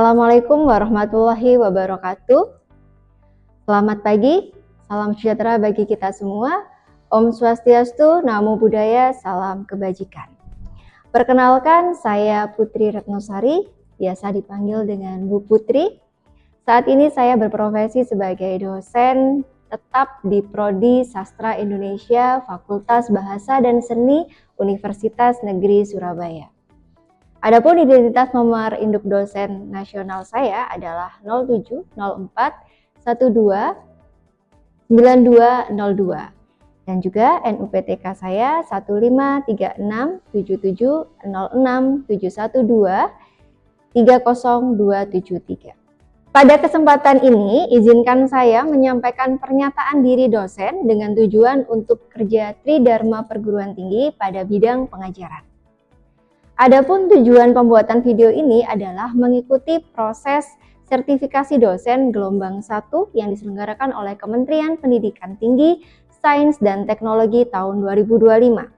Assalamualaikum warahmatullahi wabarakatuh. Selamat pagi, salam sejahtera bagi kita semua. Om Swastiastu, Namo Buddhaya, salam kebajikan. Perkenalkan, saya Putri Retnosari, biasa dipanggil dengan Bu Putri. Saat ini saya berprofesi sebagai dosen tetap di Prodi Sastra Indonesia, Fakultas Bahasa dan Seni, Universitas Negeri Surabaya. Adapun identitas nomor induk dosen nasional saya adalah 0704129202 dan juga NUPTK saya 153670671230273. Pada kesempatan ini, izinkan saya menyampaikan pernyataan diri dosen dengan tujuan untuk kerja Tridharma Perguruan Tinggi pada bidang pengajaran. Adapun tujuan pembuatan video ini adalah mengikuti proses sertifikasi dosen gelombang 1 yang diselenggarakan oleh Kementerian Pendidikan Tinggi, Sains dan Teknologi tahun 2025.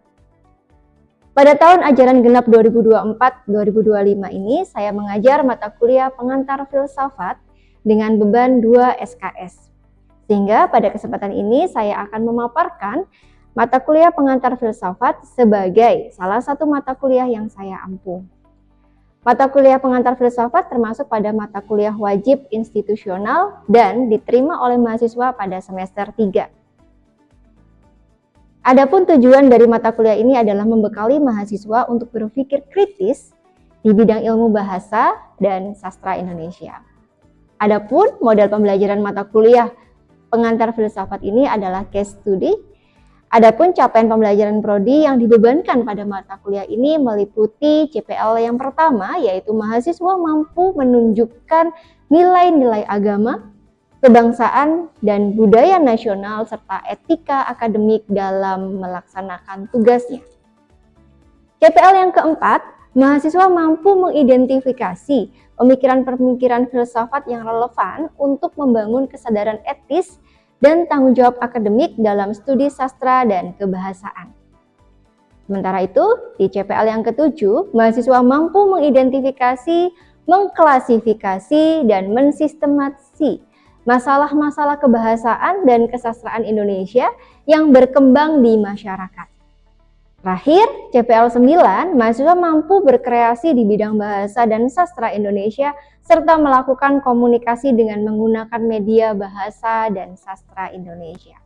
Pada tahun ajaran genap 2024-2025 ini, saya mengajar mata kuliah pengantar filsafat dengan beban 2 SKS. Sehingga pada kesempatan ini saya akan memaparkan mata kuliah pengantar filsafat sebagai salah satu mata kuliah yang saya ampuh. Mata kuliah pengantar filsafat termasuk pada mata kuliah wajib institusional dan diterima oleh mahasiswa pada semester 3. Adapun tujuan dari mata kuliah ini adalah membekali mahasiswa untuk berpikir kritis di bidang ilmu bahasa dan sastra Indonesia. Adapun model pembelajaran mata kuliah pengantar filsafat ini adalah case study. Adapun capaian pembelajaran prodi yang dibebankan pada mata kuliah ini meliputi CPL yang pertama, yaitu mahasiswa mampu menunjukkan nilai-nilai agama, kebangsaan, dan budaya nasional serta etika akademik dalam melaksanakan tugasnya. CPL yang keempat, mahasiswa mampu mengidentifikasi pemikiran-pemikiran filsafat yang relevan untuk membangun kesadaran etis dan tanggung jawab akademik dalam studi sastra dan kebahasaan. Sementara itu, di CPL yang ketujuh, mahasiswa mampu mengidentifikasi, mengklasifikasi, dan mensistematisasi masalah-masalah kebahasaan dan kesastraan Indonesia yang berkembang di masyarakat. Terakhir, CPL 9, mahasiswa mampu berkreasi di bidang bahasa dan sastra Indonesia serta melakukan komunikasi dengan menggunakan media bahasa dan sastra Indonesia.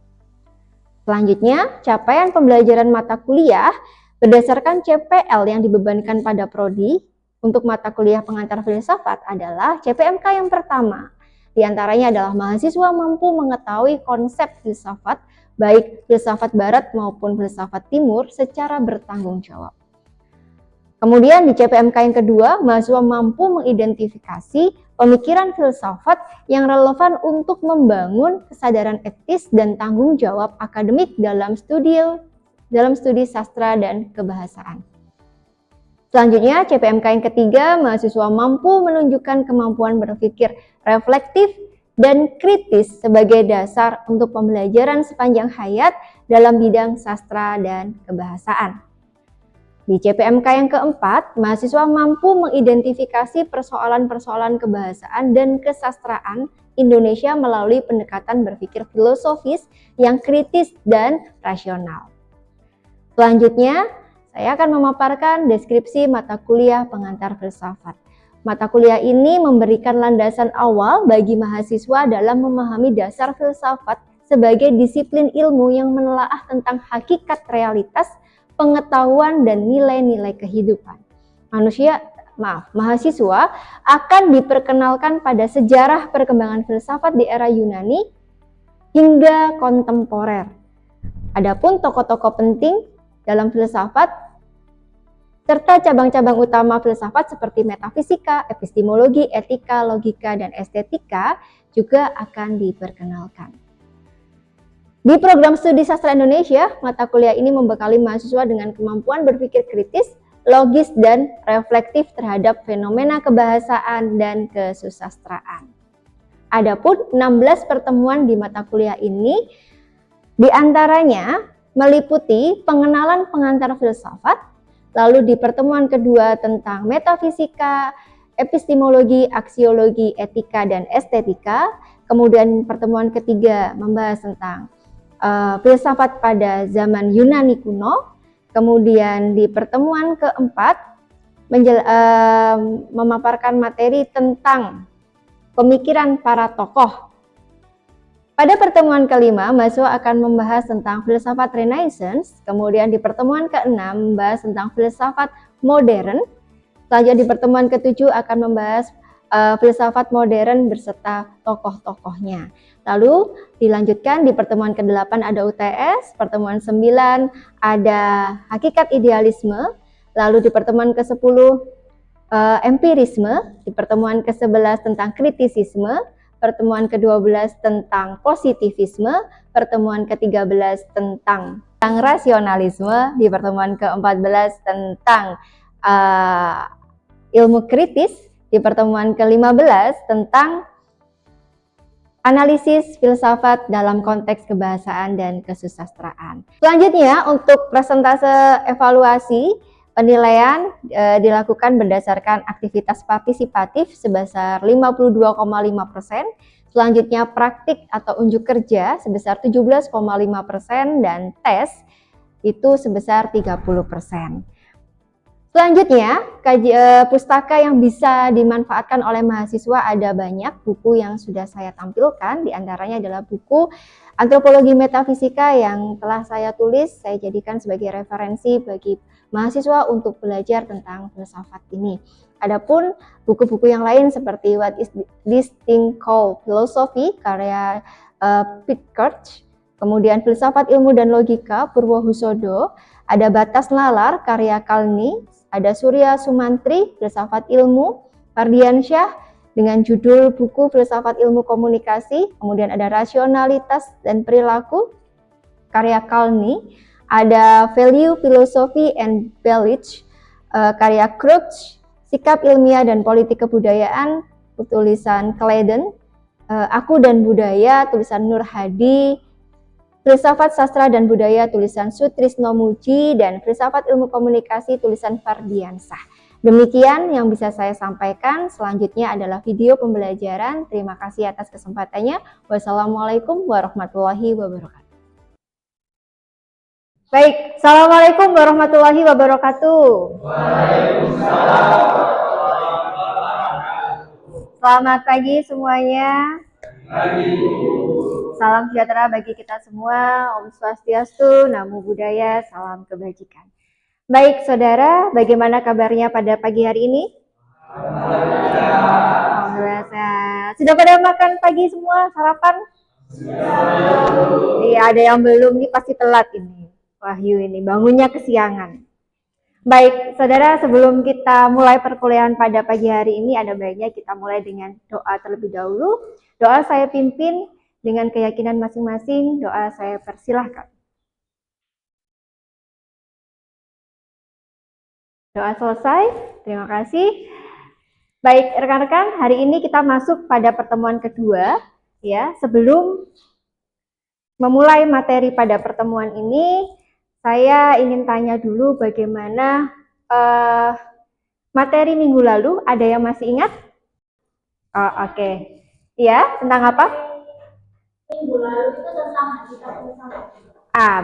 Selanjutnya, capaian pembelajaran mata kuliah berdasarkan CPL yang dibebankan pada prodi untuk mata kuliah pengantar filsafat adalah CPMK yang pertama. Di antaranya adalah mahasiswa mampu mengetahui konsep filsafat, baik filsafat barat maupun filsafat timur secara bertanggung jawab. Kemudian di CPMK yang kedua, mahasiswa mampu mengidentifikasi pemikiran filsafat yang relevan untuk membangun kesadaran etis dan tanggung jawab akademik dalam studi sastra dan kebahasaan. Selanjutnya, CPMK yang ketiga, mahasiswa mampu menunjukkan kemampuan berpikir reflektif dan kritis sebagai dasar untuk pembelajaran sepanjang hayat dalam bidang sastra dan kebahasaan. Di CPMK yang keempat, mahasiswa mampu mengidentifikasi persoalan-persoalan kebahasaan dan kesastraan Indonesia melalui pendekatan berpikir filosofis yang kritis dan rasional. Selanjutnya, saya akan memaparkan deskripsi mata kuliah pengantar filsafat. Mata kuliah ini memberikan landasan awal bagi mahasiswa dalam memahami dasar filsafat sebagai disiplin ilmu yang menelaah tentang hakikat realitas, pengetahuan, dan nilai-nilai kehidupan. Mahasiswa akan diperkenalkan pada sejarah perkembangan filsafat di era Yunani hingga kontemporer. Adapun tokoh-tokoh penting dalam filsafat serta cabang-cabang utama filsafat seperti metafisika, epistemologi, etika, logika, dan estetika juga akan diperkenalkan. Di program studi sastra Indonesia, mata kuliah ini membekali mahasiswa dengan kemampuan berpikir kritis, logis, dan reflektif terhadap fenomena kebahasaan dan kesusastraan. Adapun 16 pertemuan di mata kuliah ini diantaranya meliputi pengenalan pengantar filsafat, lalu di pertemuan kedua tentang metafisika, epistemologi, aksiologi, etika, dan estetika. Kemudian pertemuan ketiga membahas tentang filsafat pada zaman Yunani kuno. Kemudian di pertemuan keempat memaparkan materi tentang pemikiran para tokoh. Pada pertemuan kelima, mahasiswa akan membahas tentang filsafat Renaissance. Kemudian di pertemuan keenam membahas tentang filsafat modern. Selanjutnya di pertemuan ketujuh akan membahas filsafat modern berserta tokoh-tokohnya. Lalu dilanjutkan di pertemuan ke-8 ada UTS, pertemuan 9 ada hakikat idealisme, lalu di pertemuan ke-10 empirisme, di pertemuan ke-11 tentang kritisisme, pertemuan ke-12 tentang positivisme, pertemuan ke-13 tentang rasionalisme, di pertemuan ke-14 tentang ilmu kritis, di pertemuan ke-15 tentang analisis filsafat dalam konteks kebahasaan dan kesusastraan. Selanjutnya untuk presentase evaluasi penilaian dilakukan berdasarkan aktivitas partisipatif sebesar 52,5%, selanjutnya praktik atau unjuk kerja sebesar 17,5% dan tes itu sebesar 30%. Selanjutnya, pustaka yang bisa dimanfaatkan oleh mahasiswa ada banyak. Buku yang sudah saya tampilkan, diantaranya adalah buku Antropologi Metafisika yang telah saya tulis, saya jadikan sebagai referensi bagi mahasiswa untuk belajar tentang filsafat ini. Adapun buku-buku yang lain seperti What is this thing called Philosophy, karya Pickert, kemudian Filsafat Ilmu dan Logika, Purwohusodo, ada Batas Nalar, karya Kalni, ada Surya Sumantri, Filsafat Ilmu, Fardiansyah, dengan judul buku Filsafat Ilmu Komunikasi, kemudian ada Rasionalitas dan Perilaku, karya Kalni, ada Value, Philosophy and Belief, karya Crutch, Sikap Ilmiah dan Politik Kebudayaan, tulisan Claydon, Aku dan Budaya, tulisan Nur Hadi, Filsafat Sastra dan Budaya, tulisan Sutrisno Muji, dan Filsafat Ilmu Komunikasi, tulisan Fardiansah. Demikian yang bisa saya sampaikan. Selanjutnya adalah video pembelajaran. Terima kasih atas kesempatannya. Wassalamualaikum warahmatullahi wabarakatuh. Baik, Assalamualaikum warahmatullahi wabarakatuh. Waalaikumsalam. Selamat pagi semuanya. Salam sejahtera bagi kita semua. Om Swastiastu, Namo Buddhaya, salam kebajikan. Baik, saudara, bagaimana kabarnya pada pagi hari ini? Alhamdulillah sehat. Sudah pada makan pagi semua, sarapan? Iya, ada yang belum, ini pasti telat ini. Wahyu ini, bangunnya kesiangan. Baik, saudara, sebelum kita mulai perkuliahan pada pagi hari ini, ada baiknya kita mulai dengan doa terlebih dahulu. Doa saya pimpin dengan keyakinan masing-masing, doa saya persilahkan. Doa selesai, terima kasih. Baik, rekan-rekan, hari ini kita masuk pada pertemuan kedua. Ya, sebelum memulai materi pada pertemuan ini, saya ingin tanya dulu bagaimana materi minggu lalu, ada yang masih ingat? Oke. Ya, tentang apa? Minggu lalu itu tentang hakikat filsafat.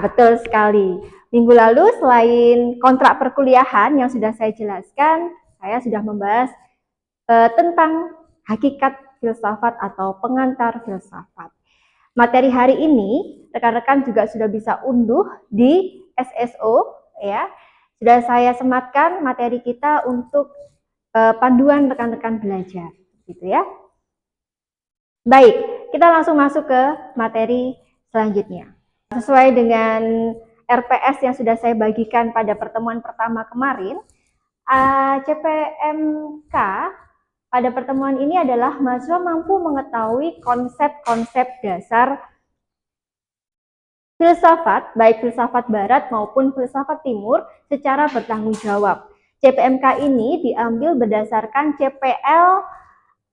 Betul sekali. Minggu lalu selain kontrak perkuliahan yang sudah saya jelaskan, saya sudah membahas tentang hakikat filsafat atau pengantar filsafat. Materi hari ini rekan-rekan juga sudah bisa unduh di SSO, ya. Sudah saya sematkan materi kita untuk panduan rekan-rekan belajar, gitu ya. Baik, kita langsung masuk ke materi selanjutnya. Sesuai dengan RPS yang sudah saya bagikan pada pertemuan pertama kemarin, CPMK pada pertemuan ini adalah mahasiswa mampu mengetahui konsep-konsep dasar filsafat, baik filsafat barat maupun filsafat timur secara bertanggung jawab. CPMK ini diambil berdasarkan CPL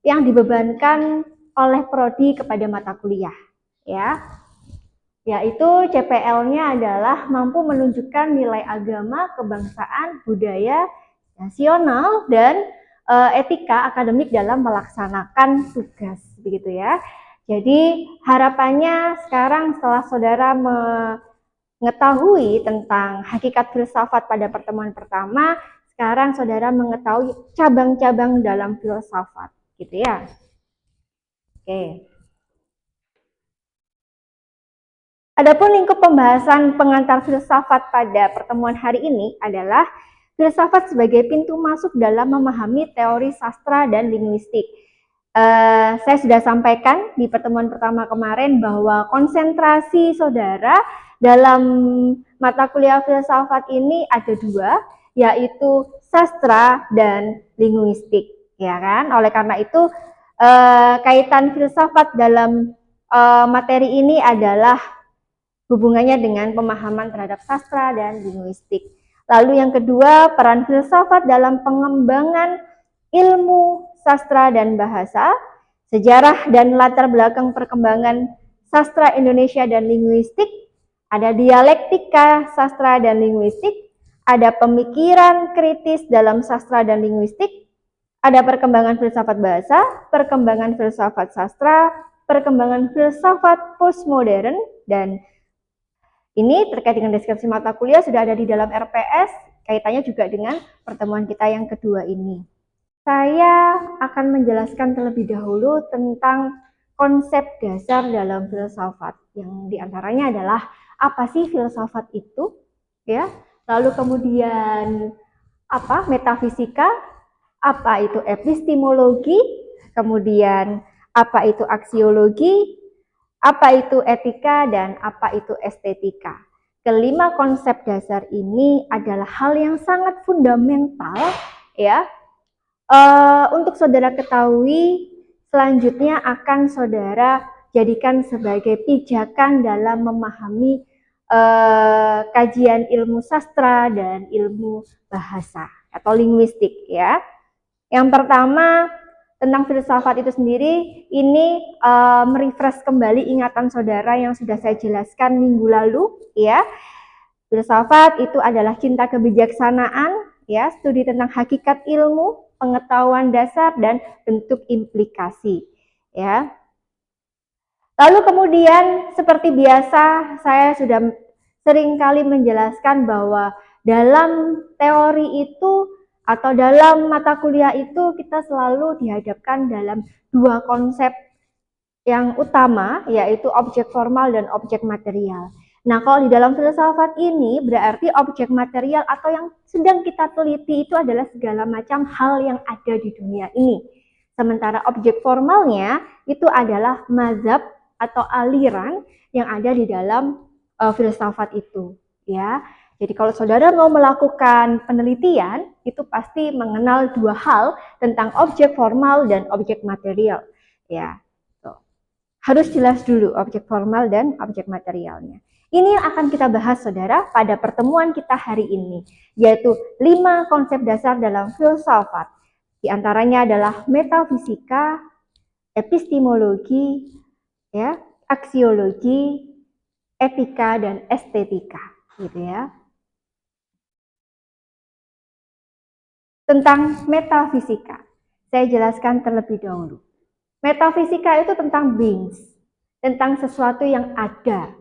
yang dibebankan oleh prodi kepada mata kuliah, ya. Yaitu CPL-nya adalah mampu menunjukkan nilai agama, kebangsaan, budaya, nasional, dan etika akademik dalam melaksanakan tugas, begitu ya. Jadi harapannya sekarang setelah saudara mengetahui tentang hakikat filsafat pada pertemuan pertama, sekarang saudara mengetahui cabang-cabang dalam filsafat, gitu ya. Oke. Adapun lingkup pembahasan pengantar filsafat pada pertemuan hari ini adalah filsafat sebagai pintu masuk dalam memahami teori sastra dan linguistik. Saya sudah sampaikan di pertemuan pertama kemarin bahwa konsentrasi saudara dalam mata kuliah filsafat ini ada dua, yaitu sastra dan linguistik, ya kan? Oleh karena itu, kaitan filsafat dalam materi ini adalah hubungannya dengan pemahaman terhadap sastra dan linguistik. Lalu yang kedua, peran filsafat dalam pengembangan ilmu sastra dan bahasa, sejarah dan latar belakang perkembangan sastra Indonesia dan linguistik, ada dialektika sastra dan linguistik, ada pemikiran kritis dalam sastra dan linguistik, ada perkembangan filsafat bahasa, perkembangan filsafat sastra, perkembangan filsafat postmodern, dan ini terkait dengan deskripsi mata kuliah sudah ada di dalam RPS, kaitannya juga dengan pertemuan kita yang kedua ini. Saya akan menjelaskan terlebih dahulu tentang konsep dasar dalam filsafat, yang diantaranya adalah apa sih filsafat itu, ya. Lalu kemudian apa metafisika, apa itu epistemologi, kemudian apa itu aksiologi, apa itu etika, dan apa itu estetika. Kelima konsep dasar ini adalah hal yang sangat fundamental ya. Untuk saudara ketahui, selanjutnya akan saudara jadikan sebagai pijakan dalam memahami kajian ilmu sastra dan ilmu bahasa atau linguistik ya. Yang pertama, tentang filsafat itu sendiri, ini merefresh kembali ingatan saudara yang sudah saya jelaskan minggu lalu ya. Filsafat itu adalah cinta kebijaksanaan ya, studi tentang hakikat ilmu, pengetahuan dasar dan bentuk implikasi ya. Lalu kemudian seperti biasa saya sudah sering kali menjelaskan bahwa dalam teori itu atau dalam mata kuliah itu kita selalu dihadapkan dalam dua konsep yang utama, yaitu objek formal dan objek material. Nah, kalau di dalam filsafat ini berarti objek material atau yang sedang kita teliti itu adalah segala macam hal yang ada di dunia ini. Sementara objek formalnya itu adalah mazhab atau aliran yang ada di dalam filsafat itu, ya. Jadi kalau saudara mau melakukan penelitian, itu pasti mengenal dua hal tentang objek formal dan objek material. Ya, tuh. Harus jelas dulu objek formal dan objek materialnya. Ini yang akan kita bahas, saudara, pada pertemuan kita hari ini, yaitu 5 konsep dasar dalam filsafat. Di antaranya adalah metafisika, epistemologi, ya, aksiologi, etika, dan estetika, gitu ya. Tentang metafisika, saya jelaskan terlebih dahulu. Metafisika itu tentang beings, tentang sesuatu yang ada.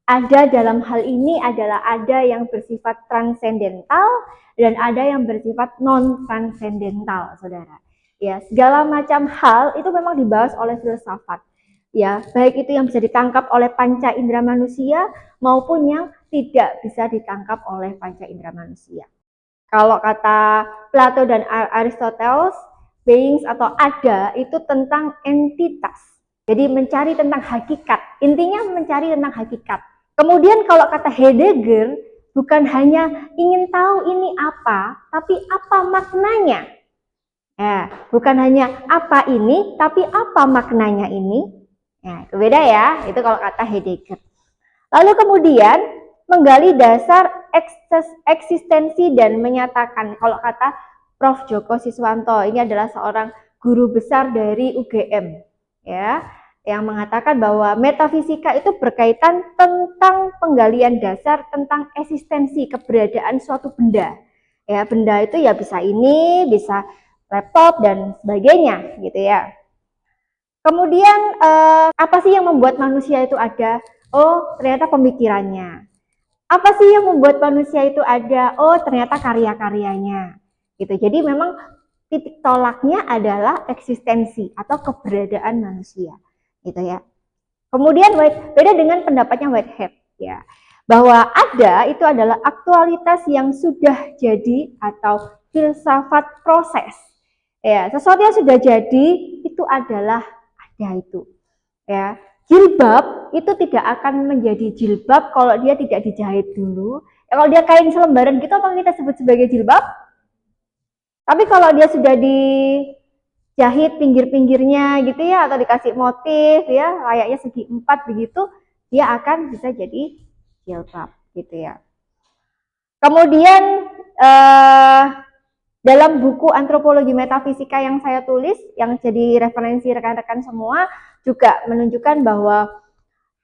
Ada dalam hal ini adalah ada yang bersifat transendental dan ada yang bersifat non-transendental, saudara. Ya, segala macam hal itu memang dibahas oleh filsafat. Ya, baik itu yang bisa ditangkap oleh panca indera manusia maupun yang tidak bisa ditangkap oleh panca indera manusia. Kalau kata Plato dan Aristoteles, beings atau ada itu tentang entitas. Jadi mencari tentang hakikat. Intinya mencari tentang hakikat. Kemudian kalau kata Heidegger, bukan hanya ingin tahu ini apa, tapi apa maknanya. Ya, bukan hanya apa ini, tapi apa maknanya ini. Ya, itu beda ya. Itu kalau kata Heidegger. Lalu kemudian menggali dasar eksistensi dan menyatakan, kalau kata Prof. Joko Siswanto, ini adalah seorang guru besar dari UGM, ya, yang mengatakan bahwa metafisika itu berkaitan tentang penggalian dasar tentang eksistensi keberadaan suatu benda. Ya, benda itu ya bisa ini, bisa laptop dan sebagainya gitu ya. Kemudian apa sih yang membuat manusia itu ada? Oh, ternyata pemikirannya. Apa sih yang membuat manusia itu ada? Oh, ternyata karya-karyanya. Gitu. Jadi memang titik tolaknya adalah eksistensi atau keberadaan manusia. Gitu ya. Kemudian beda dengan pendapatnya Whitehead ya. Bahwa ada itu adalah aktualitas yang sudah jadi atau filsafat proses. Ya, sesuatu yang sudah jadi itu adalah ada itu ya. Jilbab itu tidak akan menjadi jilbab kalau dia tidak dijahit dulu ya. Kalau dia kain selembaran gitu apa kita sebut sebagai jilbab, tapi kalau dia sudah dijahit pinggir-pinggirnya gitu ya, atau dikasih motif ya layaknya segi empat begitu, dia akan bisa jadi jilbab gitu ya. Kemudian dalam buku Antropologi Metafisika yang saya tulis, yang jadi referensi rekan-rekan semua, juga menunjukkan bahwa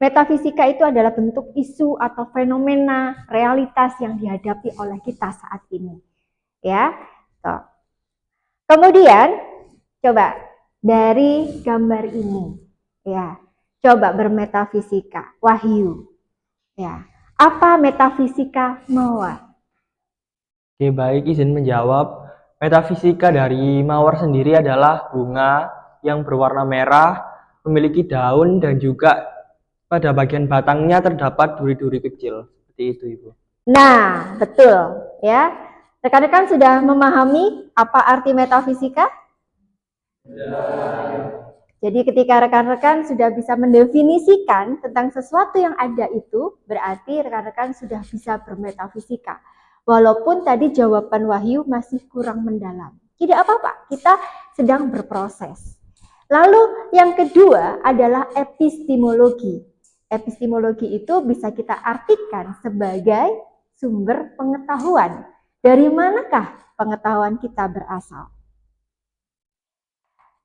metafisika itu adalah bentuk isu atau fenomena realitas yang dihadapi oleh kita saat ini. Ya. Tuh. Kemudian, coba dari gambar ini, ya, coba bermetafisika, Wahyu. Ya, apa metafisika Mawar? Oke, baik, izin menjawab. Metafisika dari mawar sendiri adalah bunga yang berwarna merah, memiliki daun dan juga pada bagian batangnya terdapat duri-duri kecil. Seperti itu, Ibu. Nah, betul ya. Rekan-rekan sudah memahami apa arti metafisika? Jadi ketika rekan-rekan sudah bisa mendefinisikan tentang sesuatu yang ada itu, berarti rekan-rekan sudah bisa bermetafisika. Walaupun tadi jawaban Wahyu masih kurang mendalam. Tidak apa-apa, kita sedang berproses. Lalu yang kedua adalah epistemologi. Epistemologi itu bisa kita artikan sebagai sumber pengetahuan. Dari manakah pengetahuan kita berasal?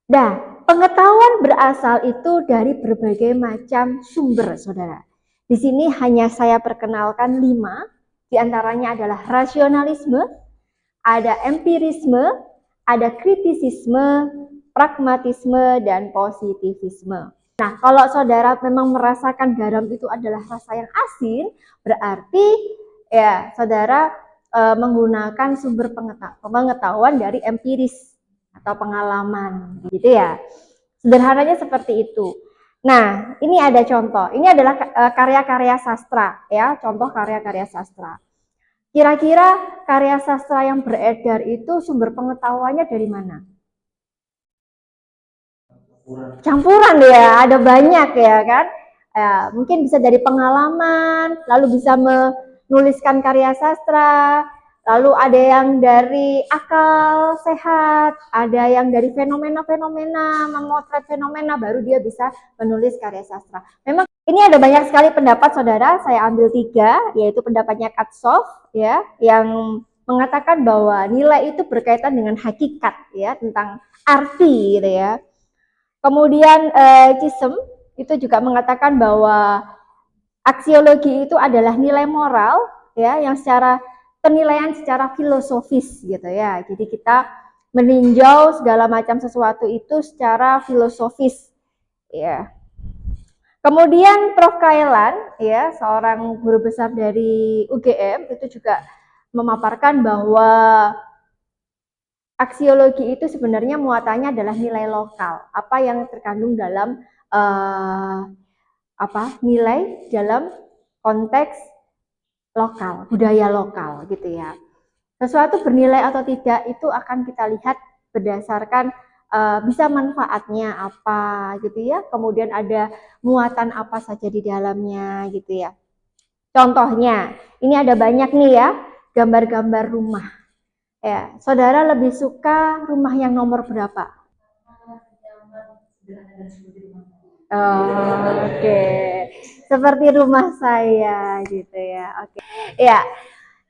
Nah, pengetahuan berasal itu dari berbagai macam sumber, saudara. Di sini hanya saya perkenalkan 5, diantaranya adalah rasionalisme, ada empirisme, ada kritisisme, pragmatisme, dan positivisme. Nah, kalau saudara memang merasakan garam itu adalah rasa yang asin, berarti ya saudara menggunakan sumber pengetahuan dari empiris atau pengalaman gitu ya. Sederhananya seperti itu. Nah, ini ada contoh. Ini adalah karya-karya sastra ya, contoh karya-karya sastra. Kira-kira karya sastra yang beredar itu sumber pengetahuannya dari mana? Campuran ya, ada banyak ya kan. Ya, mungkin bisa dari pengalaman, lalu bisa menuliskan karya sastra, lalu ada yang dari akal sehat, ada yang dari fenomena-fenomena, memotret fenomena, baru dia bisa menulis karya sastra. Memang ini ada banyak sekali pendapat saudara, saya ambil 3, yaitu pendapatnya Katsov ya, yang mengatakan bahwa nilai itu berkaitan dengan hakikat ya, tentang arti gitu ya. Kemudian Chisholm itu juga mengatakan bahwa aksiologi itu adalah nilai moral ya, yang secara penilaian secara filosofis gitu ya. Jadi kita meninjau segala macam sesuatu itu secara filosofis ya. Kemudian Prof. Kailan ya, seorang guru besar dari UGM itu juga memaparkan bahwa aksiologi itu sebenarnya muatannya adalah nilai lokal, apa yang terkandung dalam nilai dalam konteks lokal, budaya lokal gitu ya. Sesuatu bernilai atau tidak itu akan kita lihat berdasarkan bisa manfaatnya apa gitu ya, kemudian ada muatan apa saja di dalamnya gitu ya. Contohnya, ini ada banyak nih ya, gambar-gambar rumah. Ya, saudara lebih suka rumah yang nomor berapa? Oke, seperti rumah saya gitu ya. Oke, ya.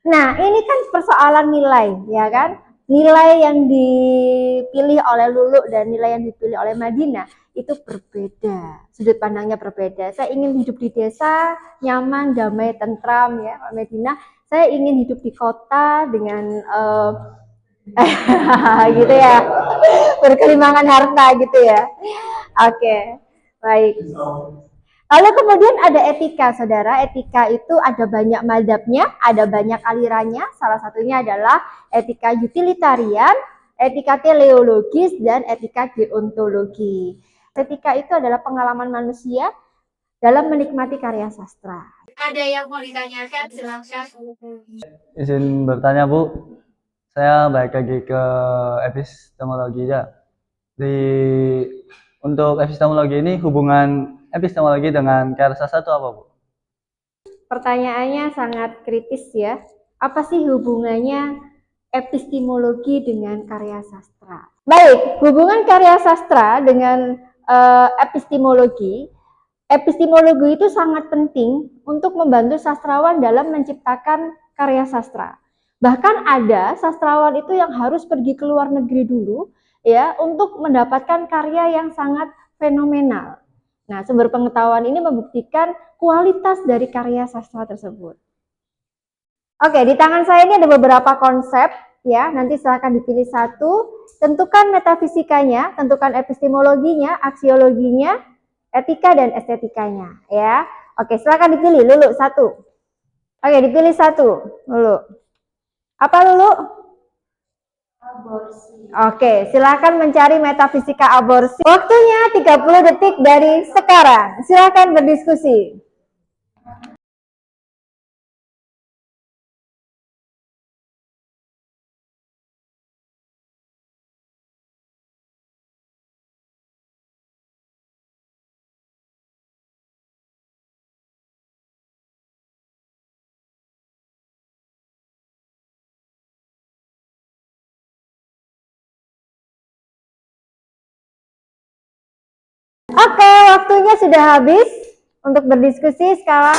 Nah, ini kan persoalan nilai, ya kan? Nilai yang dipilih oleh Lulu dan nilai yang dipilih oleh Madinah itu berbeda, sudut pandangnya berbeda. Saya ingin hidup di desa, nyaman, damai, tentram ya, Madinah. Saya ingin hidup di kota dengan Gitu ya. Berkelimangan harta gitu ya. Oke, baik. Lalu kemudian ada etika, saudara. Etika itu ada banyak mazhabnya, ada banyak alirannya. Salah satunya adalah etika utilitarian, etika teleologis, dan etika deontologi. Etika itu adalah pengalaman manusia dalam menikmati karya sastra. Ada yang mau ditanyakan, silakan. Izin bertanya Bu, saya balik lagi ke epistemologi ya. Untuk epistemologi ini hubungan epistemologi dengan karya sastra itu apa Bu? Pertanyaannya sangat kritis ya. Apa sih hubungannya epistemologi dengan karya sastra? Baik, hubungan karya sastra dengan epistemologi. Epistemologi itu sangat penting untuk membantu sastrawan dalam menciptakan karya sastra. Bahkan ada sastrawan itu yang harus pergi ke luar negeri dulu ya untuk mendapatkan karya yang sangat fenomenal. Nah, sumber pengetahuan ini membuktikan kualitas dari karya sastra tersebut. Oke, di tangan saya ini ada beberapa konsep ya. Nanti silakan dipilih satu. Tentukan metafisikanya, tentukan epistemologinya, aksiologinya, etika dan estetikanya ya. Oke, silakan dipilih Lulu satu. Oke, dipilih satu Lulu. Apa Lulu? Aborsi. Oke, silakan mencari metafisika aborsi. Waktunya 30 detik dari sekarang. Silakan berdiskusi. Oke, waktunya sudah habis untuk berdiskusi. Sekarang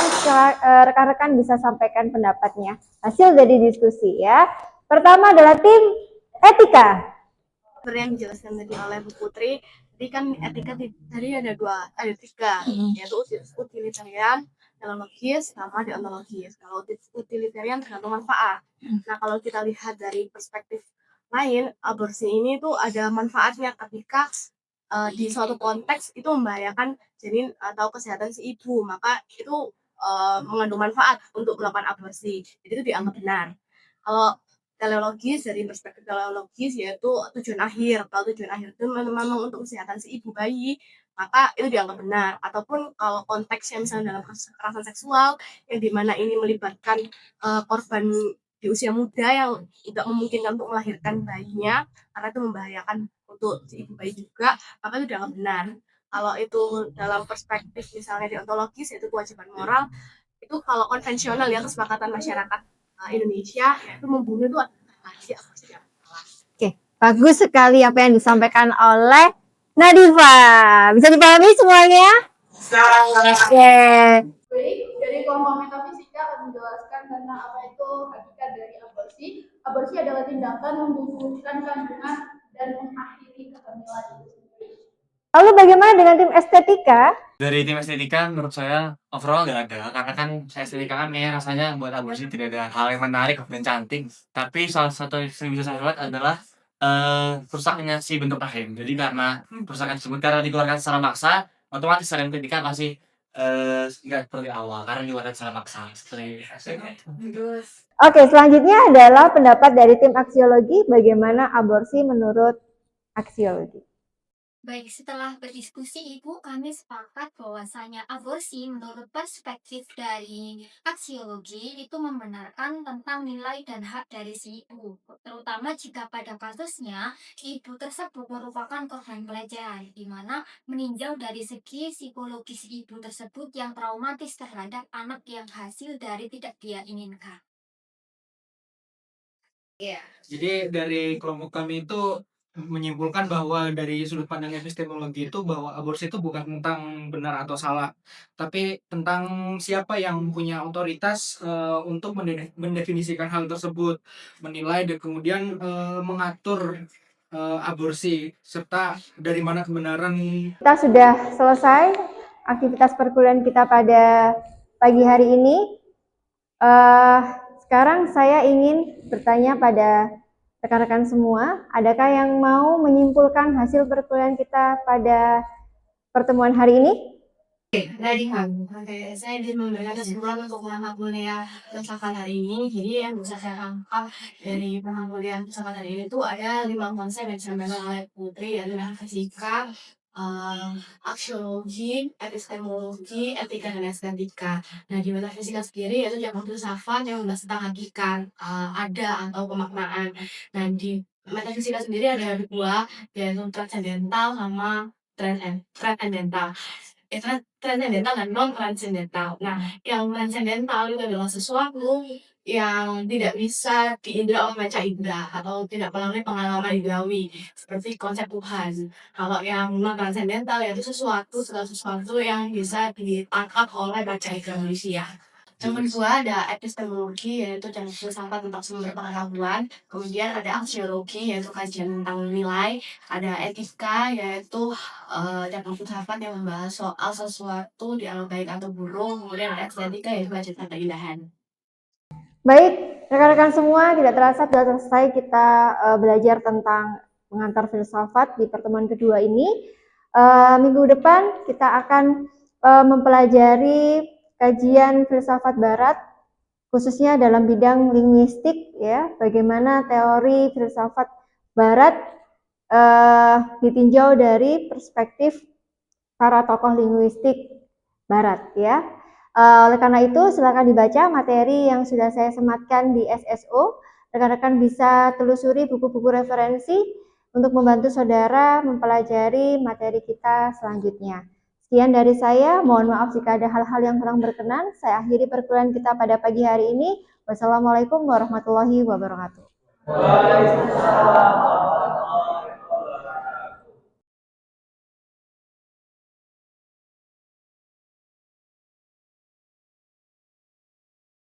rekan-rekan bisa sampaikan pendapatnya. Hasil dari diskusi ya. Pertama adalah tim etika. Seperti yang dijelaskan tadi oleh Bu Putri, jadi kan etika tadi ada tiga, yaitu utilitarian, teleologis, sama deontologis. Kalau utilitarian tergantung manfaat. Nah, kalau kita lihat dari perspektif lain, aborsi ini tuh ada manfaatnya ketika di suatu konteks itu membahayakan janin atau kesehatan si ibu, maka itu mengandung manfaat untuk melakukan aborsi. Jadi itu dianggap benar. Kalau teleologis, dari perspektif teleologis yaitu tujuan akhir. Kalau tujuan akhir itu memang untuk kesehatan si ibu bayi, maka itu dianggap benar. Ataupun kalau konteksnya misalnya dalam kasus kekerasan seksual yang dimana ini melibatkan korban di usia muda yang tidak memungkinkan untuk melahirkan bayinya karena itu membahayakan untuk si ibu bayi juga, maka itu dianggap benar. Kalau itu dalam perspektif misalnya deontologis yaitu kewajiban moral, itu kalau konvensional ya kesepakatan masyarakat Indonesia itu membunuh itu adalah Oke, bagus sekali apa yang disampaikan oleh Nadifa. Bisa dipahami semuanya? Oke. Baik, dari kelompok metafisika akan menjelaskan tentang apa itu hakikat dari aborsi. Aborsi adalah tindakan menggugurkan kandungan dan mengakhiri kehamilan itu sendiri. Lalu bagaimana dengan tim estetika? Dari tim estetika menurut saya overall nggak ada, karena kan saya estetika kan kayaknya rasanya buat aborsi tidak ada hal yang menarik dan cantik. Tapi salah satu yang bisa saya lihat adalah rusaknya si bentuk rahim. Jadi karena kerusakan tersebut karena dikeluarkan secara maksa, otomatis secara estetika pasti nggak seperti awal karena dikeluarkan secara maksa. Oke, selanjutnya adalah pendapat dari tim aksiologi bagaimana aborsi menurut aksiologi. Baik, setelah berdiskusi Ibu, kami sepakat bahwasanya aborsi menurut perspektif dari aksiologi itu membenarkan tentang nilai dan hak dari si ibu, terutama jika pada kasusnya ibu tersebut merupakan korban pelecehan, di mana meninjau dari segi psikologis ibu tersebut yang traumatis terhadap anak yang hasil dari tidak dia inginkan. Jadi dari kelompok kami itu menyimpulkan bahwa dari sudut pandang epistemologi itu bahwa aborsi itu bukan tentang benar atau salah, tapi tentang siapa yang punya otoritas untuk mendefinisikan hal tersebut, menilai dan kemudian mengatur aborsi serta dari mana kebenaran. Kita sudah selesai aktivitas perkuliahan kita pada pagi hari ini. Sekarang saya ingin bertanya pada Rekan-rekan semua, adakah yang mau menyimpulkan hasil perkuliahan kita pada pertemuan hari ini? Dari kami, saya memberikan kesimpulan untuk mata kuliah filsafat hari ini. Jadi yang bisa saya tangkap dari mata kuliah filsafat hari ini itu ada 5 konsep yang disampaikan oleh Putri, yaitu metafisika, aksiologi, epistemologi, etika, dan estetika. Nah, di metafisika sendiri yaitu cabang filsafat yang membahas tentang hakikat, ada atau pemaknaan. Nah, di metafisika sendiri ada dua, yaitu transendental sama transendental. Transendental dan non transendental. Nah, yang transendental itu adalah sesuatu yang tidak bisa diindra oleh panca indera atau tidak melalui pengalaman indrawi seperti konsep Tuhan. Kalau yang non transendental yaitu segala sesuatu yang bisa ditangkap oleh panca indera manusia. Yang kedua ada epistemologi, yaitu cabang filsafat tentang sumber pengetahuan. Kemudian ada aksiologi, yaitu kajian tentang nilai. Ada etika, yaitu cabang filsafat yang membahas soal sesuatu dianggap baik atau buruk. Kemudian ada estetika, yaitu kajian tentang keindahan. Baik, rekan-rekan semua, tidak terasa sudah selesai kita belajar tentang pengantar filsafat di pertemuan kedua ini. Minggu depan kita akan mempelajari kajian filsafat barat, khususnya dalam bidang linguistik, ya, bagaimana teori filsafat barat ditinjau dari perspektif para tokoh linguistik barat, ya. Oleh karena itu, silakan dibaca materi yang sudah saya sematkan di SSO. Rekan-rekan bisa telusuri buku-buku referensi untuk membantu saudara mempelajari materi kita selanjutnya. Sekian dari saya, mohon maaf jika ada hal-hal yang kurang berkenan. Saya akhiri perkuliahan kita pada pagi hari ini. Wassalamualaikum warahmatullahi wabarakatuh. Waalaikumsalam.